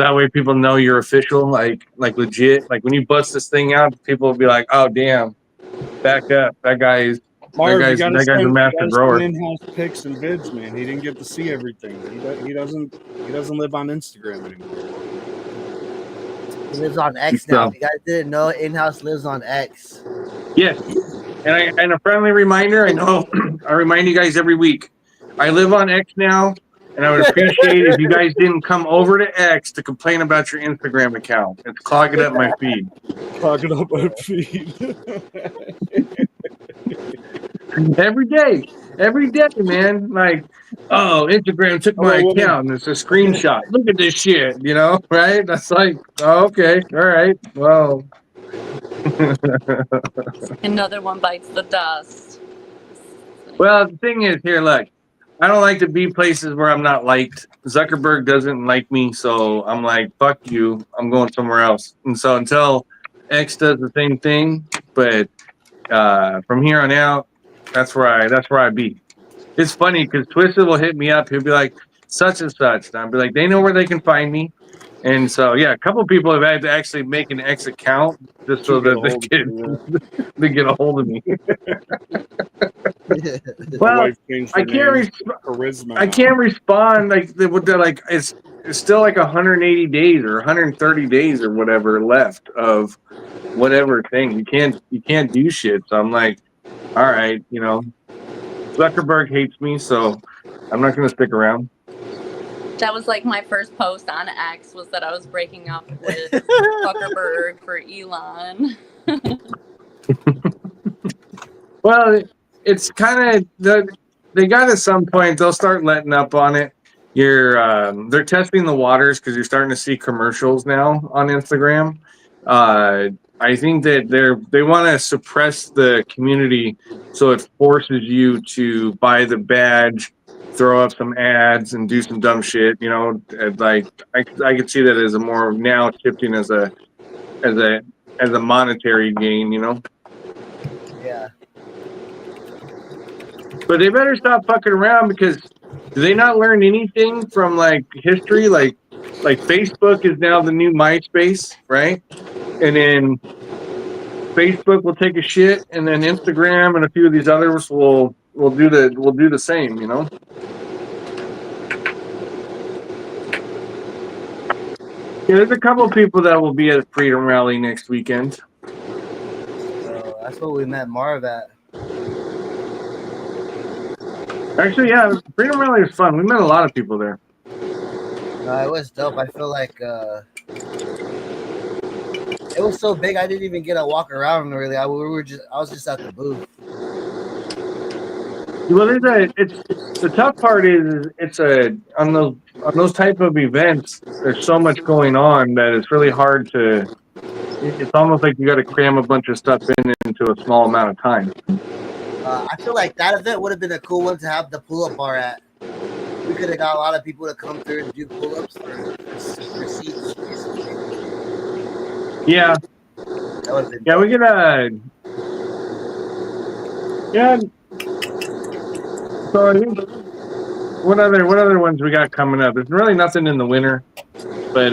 know you're official, like legit. Like when you bust this thing out, people will be like, "Oh damn, back up, that guy's a master grower." In-house pics and vids, man. He didn't get to see everything. He doesn't live on Instagram anymore. He lives on X now. If you guys didn't know, In-House lives on X. Yes, and a friendly reminder. I know I remind you guys every week. I live on X now, and I would appreciate if you guys didn't come over to X to complain about your Instagram account. It's clogging up my feed. Clogging up my feed. Every day, man. Like, oh, Instagram took my account and it's a screenshot. Look at this shit, you know, right? That's like, oh, okay, all right, well. Another one bites the dust. Well, the thing is, here, look, I don't like to be places where I'm not liked. Zuckerberg doesn't like me, so I'm like, fuck you, I'm going somewhere else. And so until X does the same thing, but from here on out, that's where I be. It's funny because Twisted will hit me up. He'll be like, such and such. And I'll be like, they know where they can find me. And so, yeah, a couple of people have had to actually make an X account just so that they get a hold of me. Well, I can't respond. Like they're like it's still like 180 days or 130 days or whatever left of whatever thing. You can't do shit. So I'm like, all right, you know, Zuckerberg hates me, so I'm not gonna stick around. That was like my first post on X was that I was breaking up with Zuckerberg for Elon. Well, it's kind of they got at some point they'll start letting up on it. They're testing the waters because you're starting to see commercials now on Instagram. I think that they want to suppress the community, so it forces you to buy the badge, throw up some ads, and do some dumb shit. You know, like I could see that as a more now shifting as a monetary gain. You know. Yeah. But they better stop fucking around because do they not learn anything from like history? Like Facebook is now the new MySpace, right? And then Facebook will take a shit, and then Instagram and a few of these others will do the same, you know. Yeah, there's a couple of people that will be at a Freedom Rally next weekend. So that's what we met Marv at. Actually, yeah, Freedom Rally was fun. We met a lot of people there. It was dope. I feel like it was so big I didn't even get to walk around really. I was just at the booth. Well, it's the tough part is on those type of events. There's so much going on that it's really hard to. It's almost like you got to cram a bunch of stuff into a small amount of time. I feel like that event would have been a cool one to have the pull-up bar at. We could have got a lot of people to come through and do pull-ups for seats. Yeah, That would have been yeah, we could. Yeah. So I think what other ones we got coming up? There's really nothing in the winter, but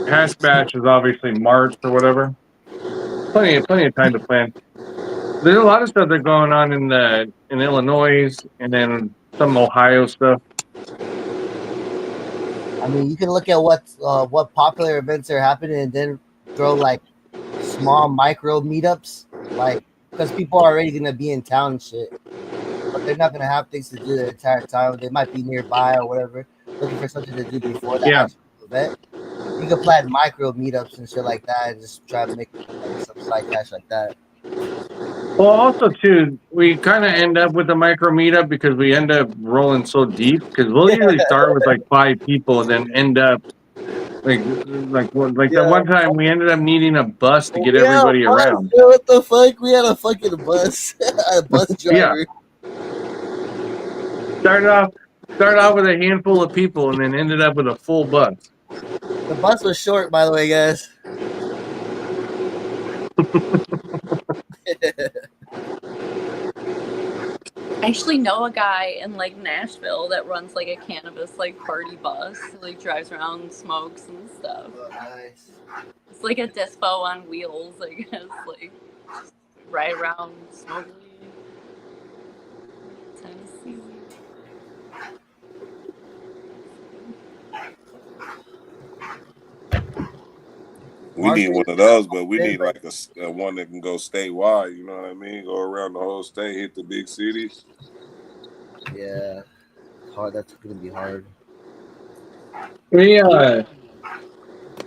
Hash Bash is obviously March or whatever. Plenty of time to plan. There's a lot of stuff that's going on in Illinois and then some Ohio stuff. I mean, you can look at what popular events are happening and then throw like small micro meetups, like because people are already gonna be in town and shit, but they're not gonna have things to do the entire time. They might be nearby or whatever, looking for something to do before the Yeah. actual event. You can plan micro meetups and shit like that, and just try to make like, some side cash like that. Well, also too, we kind of end up with a micro meetup because we end up rolling so deep. Because we'll usually start with like 5 people and then end up like the one time we ended up needing a bus to get everybody around. Yo, what the fuck? We had a fucking bus, a bus driver. Started off with a handful of people and then ended up with a full bus. The bus was short, by the way, guys. I actually know a guy in like Nashville that runs like a cannabis like party bus. Like drives around and smokes and stuff. Oh, nice. It's like a dispo on wheels, I guess. Like ride around smoking. Tennessee. We need one of those, but we need like a one that can go statewide. You know what I mean? Go around the whole state, hit the big cities. Yeah, hard. That's gonna be hard. We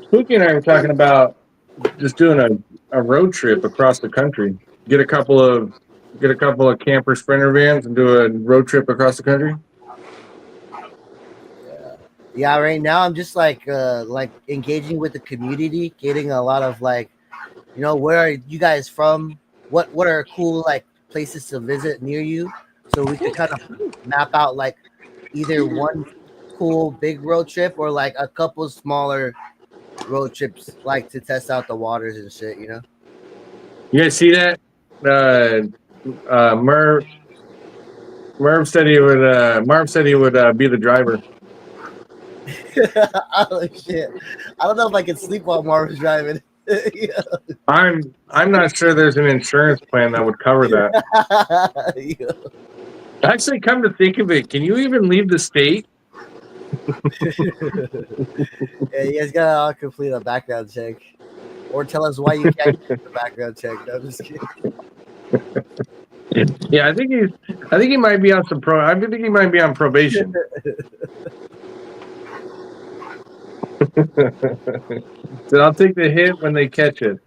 Spooky and I were talking about just doing a road trip across the country. Get a couple of camper sprinter vans and do a road trip across the country. Yeah, right now I'm just like engaging with the community, getting a lot of like, where are you guys from? What are cool like places to visit near you, so we can kind of map out like either one cool big road trip or like a couple smaller road trips, like to test out the waters and shit. You guys see that? Merv said he would. Marv said he would be the driver. Oh shit! I don't know if I can sleep while Marvin's driving. Yeah. I'm not sure there's an insurance plan that would cover that. Yeah. Actually, come to think of it, can you even leave the state? Yeah, you guys gotta complete a background check, or tell us why you can't get the background check. No, I'm just kidding. Yeah, I think he might be on some I think he might be on probation. So I'll take the hit when they catch it.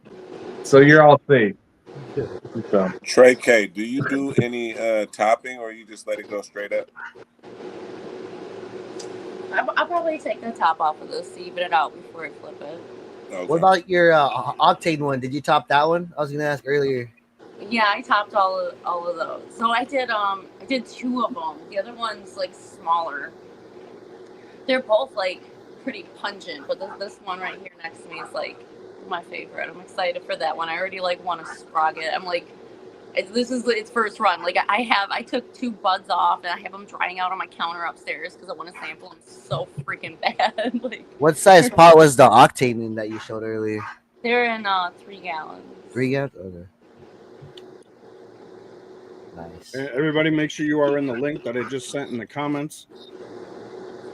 So you're all safe. So. Trey K, do you do any topping or you just let it go straight up? I'll probably take the top off of this to even it out before I flip it. Okay. What about your octane one? Did you top that one? I was gonna ask earlier. Yeah, I topped all of those. So I did 2 of them. The other one's like smaller. They're both like pretty pungent, but this one right here next to me is like my favorite. I'm excited for that one. I already like want to sprog it. I'm like, this is its first run. Like I took 2 buds off and I have them drying out on my counter upstairs because I want to sample them so freaking bad. Like, what size pot was the octane in that you showed earlier? They're in 3 gallons. 3 gallons? Okay. Nice. Everybody make sure you are in the link that I just sent in the comments.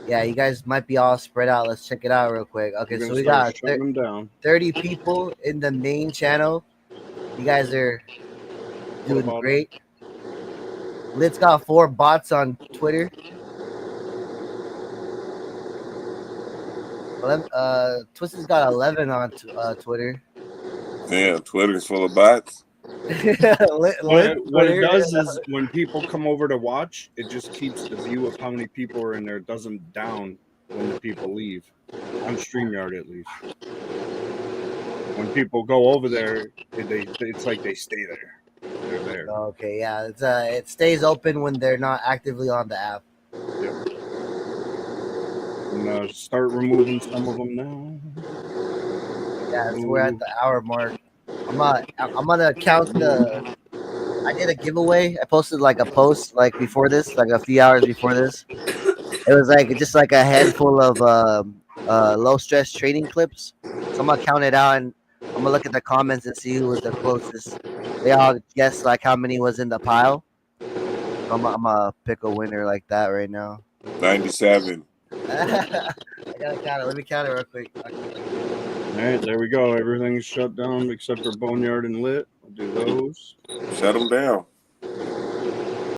Yeah, you guys might be all spread out. Let's check it out real quick. Okay, so we got 30 people in the main channel. You guys are doing great. Lit's got 4 bots on Twitter. Twisted's got 11 on Twitter. Damn, Twitter's full of bots. What it does is when people come over to watch, it just keeps the view of how many people are in there. It doesn't down when the people leave. On StreamYard, at least. When people go over there, it's like they stay there. They're there. Okay, yeah. It stays open when they're not actively on the app. Yep. I'm gonna start removing some of them now. Yeah, so we're at the hour mark. I'm gonna count the. I did a giveaway. I posted like a post like before this, like a few hours before this. It was like just like a handful of low stress training clips. So I'm gonna count it out and I'm gonna look at the comments and see who was the closest. They all guessed like how many was in the pile. So I'm gonna pick a winner like that right now. 97. I gotta count it. Let me count it real quick. All right, there we go. Everything's shut down except for Boneyard and Lit. I'll do those. Shut them down.